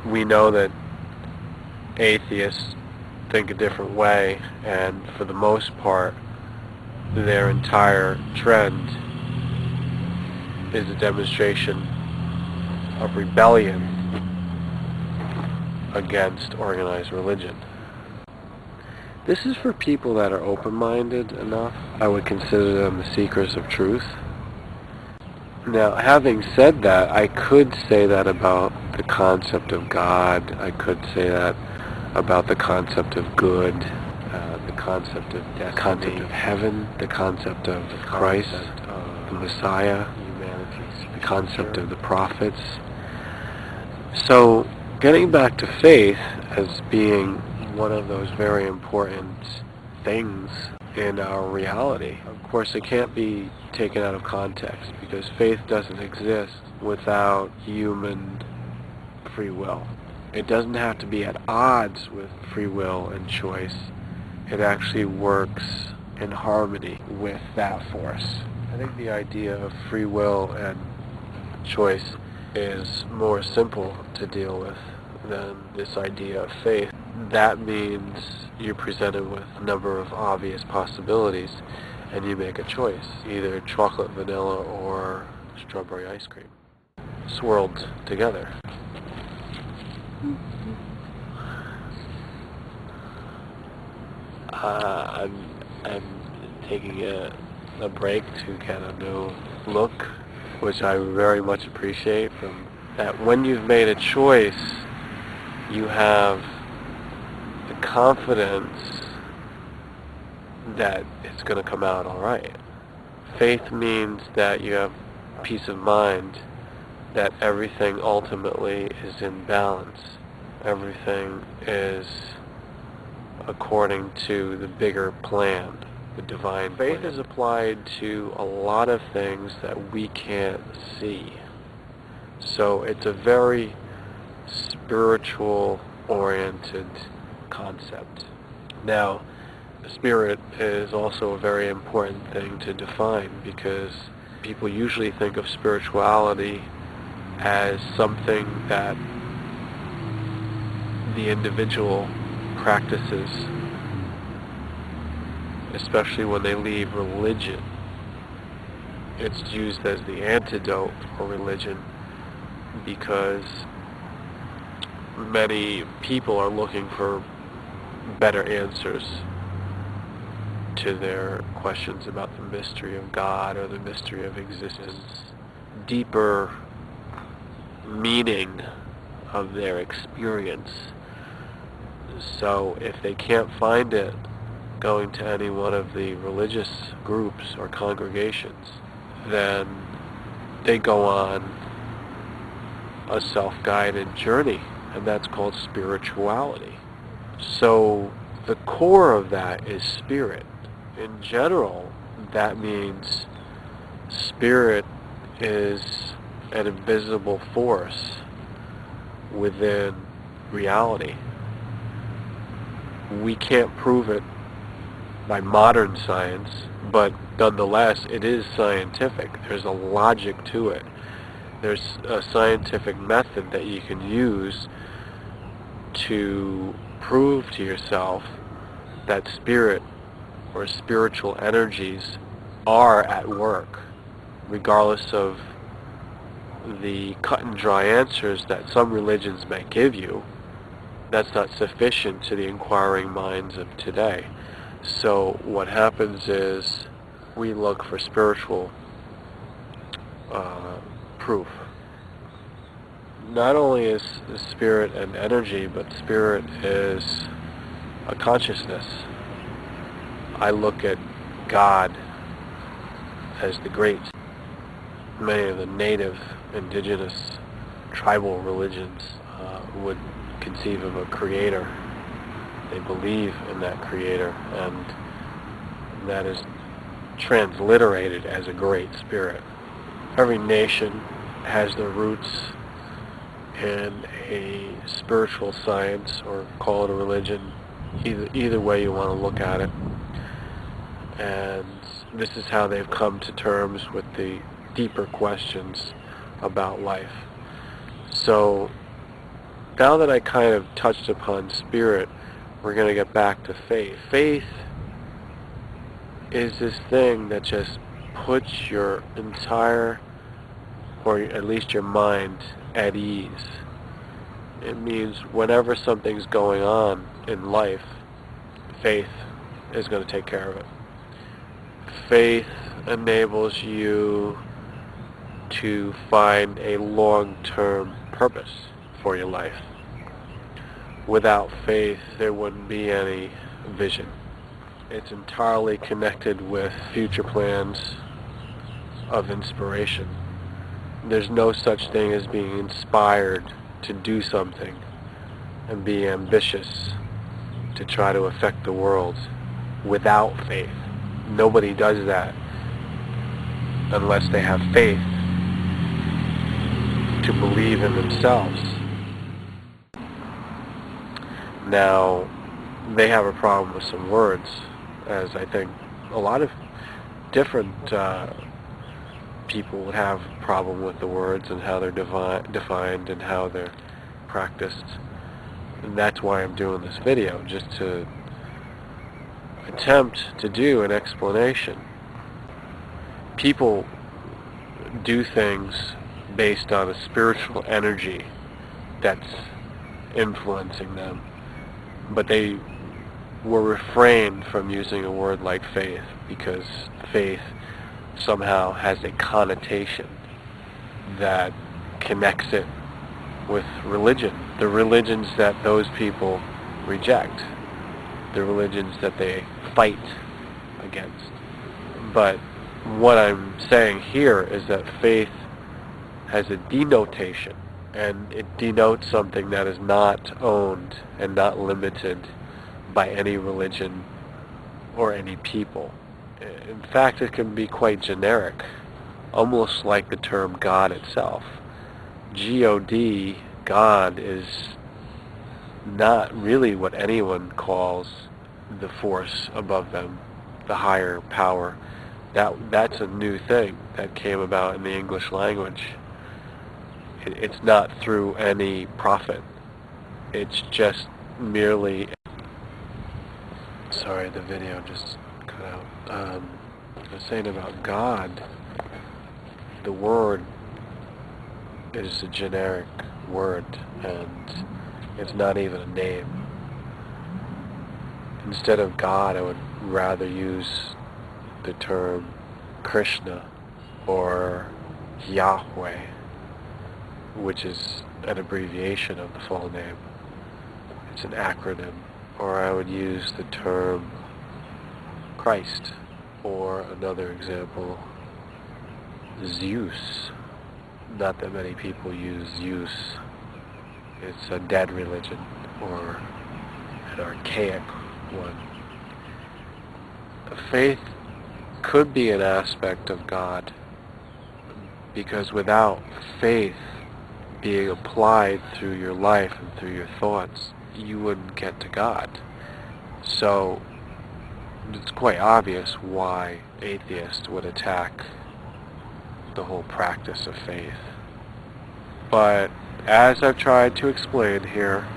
we know that atheists think a different way, and for the most part, their entire trend is a demonstration of rebellion against organized religion. This is for people that are open-minded enough. I would consider them the seekers of truth. Now, having said that, I could say that about the concept of God. I could say that about the concept of good, the concept of destiny, the concept of heaven, the concept of Christ, the Messiah, the concept of the prophets. So, getting back to faith as being one of those very important things in our reality. Of course, it can't be taken out of context because faith doesn't exist without human free will. It doesn't have to be at odds with free will and choice. It actually works in harmony with that force. I think the idea of free will and choice is more simple to deal with than this idea of faith. That means you're presented with a number of obvious possibilities and you make a choice, either chocolate, vanilla, or strawberry ice cream, swirled together. I'm taking a break to get a new look, which I very much appreciate, from that when you've made a choice, you have the confidence that it's going to come out all right. Faith means that you have peace of mind that everything ultimately is in balance. Everything is according to the bigger plan, the divine plan. Faith is applied to a lot of things that we can't see. So it's a very spiritual-oriented concept. Now, spirit is also a very important thing to define because people usually think of spirituality as something that the individual practices, especially when they leave religion. It's used as the antidote for religion because many people are looking for better answers to their questions about the mystery of God or the mystery of existence, deeper meaning of their experience. So if they can't find it going to any one of the religious groups or congregations, then they go on a self-guided journey, and that's called spirituality. So the core of that is spirit. In general, that means spirit is an invisible force within reality. We can't prove it by modern science, but nonetheless, it is scientific. There's a logic to it. There's a scientific method that you can use to prove to yourself that spirit or spiritual energies are at work, regardless of the cut and dry answers that some religions may give you. That's not sufficient to the inquiring minds of today. So what happens is we look for spiritual proof. Not only is spirit an energy, but spirit is a consciousness. I look at God as the great. Many of the native, indigenous, tribal religions would conceive of a creator. They believe in that creator, and that is transliterated as a great spirit. Every nation has their roots in a spiritual science, or call it a religion, either way you want to look at it. And this is how they've come to terms with the deeper questions about life. So now that I kind of touched upon spirit, we're going to get back to faith. Faith is this thing that just puts your entire, or at least your mind, at ease. It means whenever something's going on in life, faith is going to take care of it. Faith enables you to find a long-term purpose for your life. Without faith, there wouldn't be any vision. It's entirely connected with future plans of inspiration. There's no such thing as being inspired to do something and be ambitious to try to affect the world without faith. Nobody does that unless they have faith to believe in themselves. Now, they have a problem with some words, as I think a lot of different people would have a problem with the words and how they're defined and how they're practiced. And that's why I'm doing this video, just to attempt to do an explanation. People do things based on a spiritual energy that's influencing them, but they were refrained from using a word like faith because faith somehow has a connotation that connects it with religion, the religions that those people reject, the religions that they fight against. But what I'm saying here is that faith has a denotation, and it denotes something that is not owned and not limited by any religion or any people. In fact, it can be quite generic, almost like the term God itself. G-O-D, God, is not really what anyone calls the force above them, the higher power. That's a new thing that came about in the English language. It's not through any prophet. It's just merely... Sorry, the video just cut out. I was saying about God, the word is a generic word, and it's not even a name. Instead of God, I would rather use the term Krishna or Yahweh, which is an abbreviation of the full name. It's an acronym. Or I would use the term Christ, or another example, Zeus. Not that many people use Zeus. It's a dead religion, or an archaic one. Faith could be an aspect of God, because without faith being applied through your life and through your thoughts, you wouldn't get to God. So it's quite obvious why atheists would attack the whole practice of faith. But as I've tried to explain here,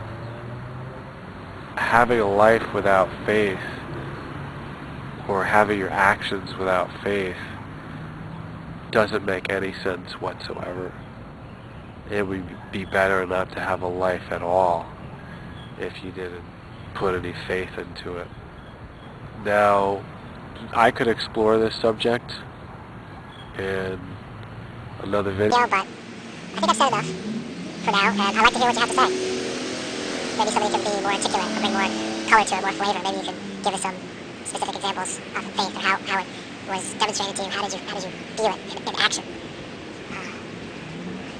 having a life without faith, or having your actions without faith, doesn't make any sense whatsoever. It would be better not to have a life at all if you didn't put any faith into it. Now, I could explore this subject in another video. Yeah, but I think I've said enough for now, and I'd like to hear what you have to say. Maybe somebody can be more articulate, or bring more color to it, more flavor. Maybe you can give us some specific examples of faith and how it was demonstrated to you. How did you feel it in action?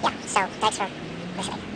Yeah, so thanks for listening.